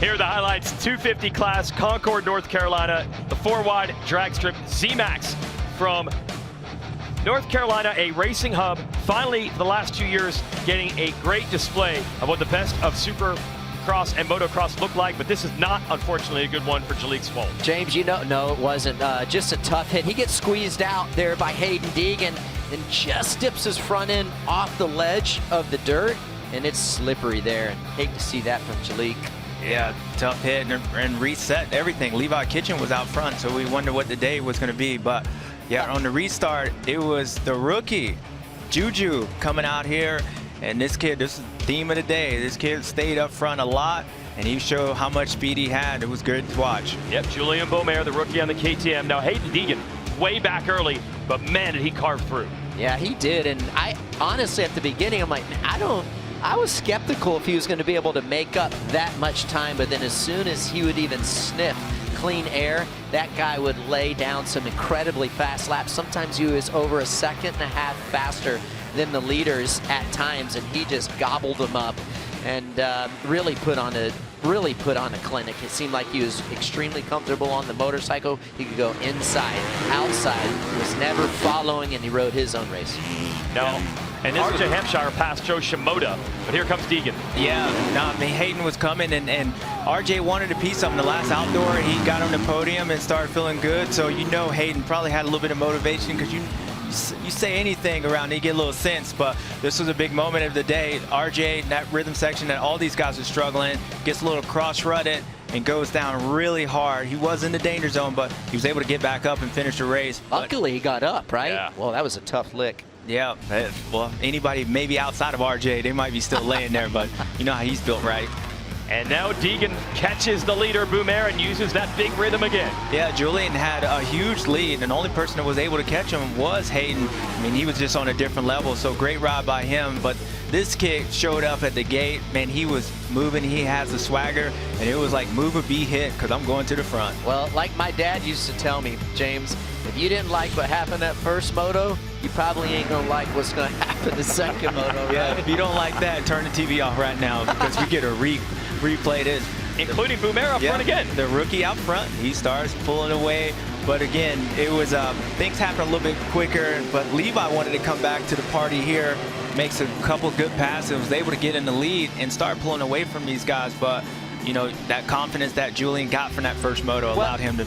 Here are the highlights. 250 class, Concord, North Carolina. The 4-wide drag strip zMAX from North Carolina, a racing hub. Finally, for the last 2 years, getting a great display of what the best of SuperCross and motocross look like, but this is not, unfortunately, a good one for Jalek Swoll. James, no, it wasn't. Just a tough hit. He gets squeezed out there by Hayden Deegan and just dips his front end off the ledge of the dirt, and it's slippery there. And hate to see that from Jalek. Yeah, tough hit and reset everything. Levi Kitchen was out front, so we wonder what the day was going to be. But yeah, on the restart, it was the rookie, Juju, coming out here. And this kid, this is the theme of the day. This kid stayed up front a lot, and he showed how much speed he had. It was good to watch. Yep, Julian Beaumer, the rookie on the KTM. Now, Hayden Deegan, way back early, but man, did he carve through. Yeah, he did. And I honestly, at the beginning, I'm like, I was skeptical if he was going to be able to make up that much time, but then as soon as he would even sniff clean air, that guy would lay down some incredibly fast laps. Sometimes he was over 1.5 seconds faster than the leaders at times, and he just gobbled them up and really put on a clinic. It seemed like he was extremely comfortable on the motorcycle. He could go inside, outside, was never following, and he rode his own race. No. And this is Hampshire past Joe Shimoda, but here comes Deegan. Yeah, no, I mean, Hayden was coming, and RJ wanted a piece of him. The last outdoor, he got on the podium and started feeling good. So you know Hayden probably had a little bit of motivation, because you say anything around, you get a little sense. But this was a big moment of the day. RJ, in that rhythm section that all these guys are struggling, gets a little cross-rutted and goes down really hard. He was in the danger zone, but he was able to get back up and finish the race. Luckily, he got up, right? Yeah. Well, that was a tough lick. Yeah, well, anybody maybe outside of RJ, they might be still laying there, but you know how he's built, right? And now Deegan catches the leader, Beaumer, and uses that big rhythm again. Yeah, Julian had a huge lead, and the only person that was able to catch him was Hayden. I mean, he was just on a different level, so great ride by him. But this kid showed up at the gate. Man, he was moving. He has the swagger, and it was like move or be hit, because I'm going to the front. Well, like my dad used to tell me, James, if you didn't like what happened that first moto, you probably ain't gonna like what's gonna happen the second moto, right? Yeah, if you don't like that, turn the TV off right now, because we get a replay this. Including Beaumer up front again. The rookie out front, he starts pulling away. But again, it was things happened a little bit quicker, but Levi wanted to come back to the party here, makes a couple good passes, was able to get in the lead and start pulling away from these guys. But you know, that confidence that Julian got from that first moto allowed him to.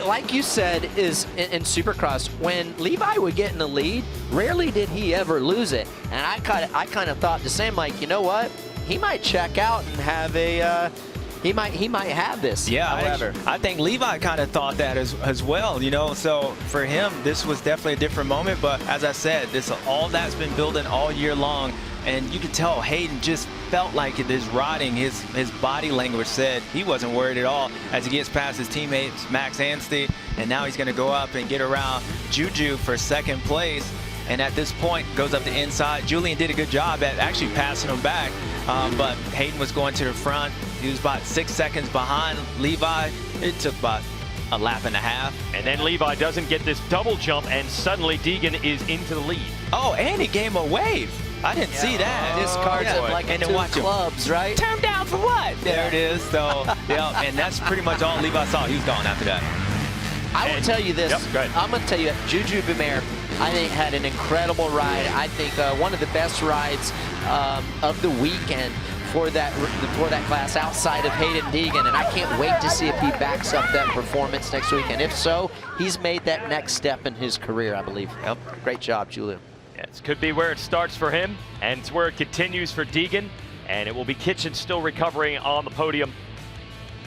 Like you said, is in Supercross, when Levi would get in the lead, rarely did he ever lose it. And I kind of thought the same, like, you know what? He might check out and have a he might have this. Yeah, however. I think Levi kind of thought that as well, you know. So for him, this was definitely a different moment. But as I said, all that's been building all year long. And you could tell Hayden just felt like his riding, his body language said he wasn't worried at all as he gets past his teammates, Max Anstey, and now he's going to go up and get around Juju for second place. And at this point, goes up the inside. Julian did a good job at actually passing him back, but Hayden was going to the front. He was about 6 seconds behind Levi. It took about a lap and a half. And then Levi doesn't get this double jump, and suddenly Deegan is into the lead. Oh, and he gave him a wave. I didn't see that. This card's like and two clubs, right? Turn down for what? There it is. So, yeah, and that's pretty much all Levi saw. He was gone after that. I will tell you this. Yep, go ahead. I'm going to tell you, Juju Beaumer, I think, had an incredible ride. I think one of the best rides of the weekend for that class outside of Hayden Deegan, and I can't wait to see if he backs up that performance next week. And if so, he's made that next step in his career, I believe. Yep. Great job, Julian. Yes, could be where it starts for him, and it's where it continues for Deegan, and it will be Kitchen still recovering on the podium.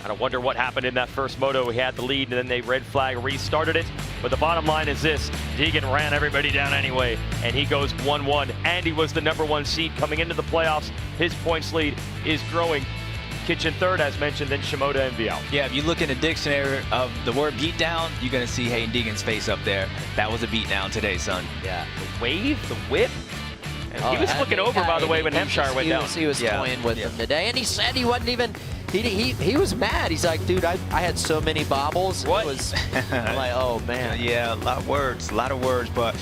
I don't wonder what happened in that first moto. He had the lead, and then they red flag restarted it. But the bottom line is this: Deegan ran everybody down anyway, and he goes 1-1, and he was the #1 seed coming into the playoffs. His points lead is growing. Kitchen third, as mentioned, then Shimoda and Vial. Yeah, if you look in the dictionary of the word beatdown, you're going to see Hayden Deegan's face up there. That was a beatdown today, son. Yeah. The wave, the whip. And he was looking over, by the way, when Hampshire went down. He was toying with him today, and he said he wasn't even. He was mad. He's like, dude, I had so many bobbles. What? I'm like, oh man. Yeah, a lot of words, but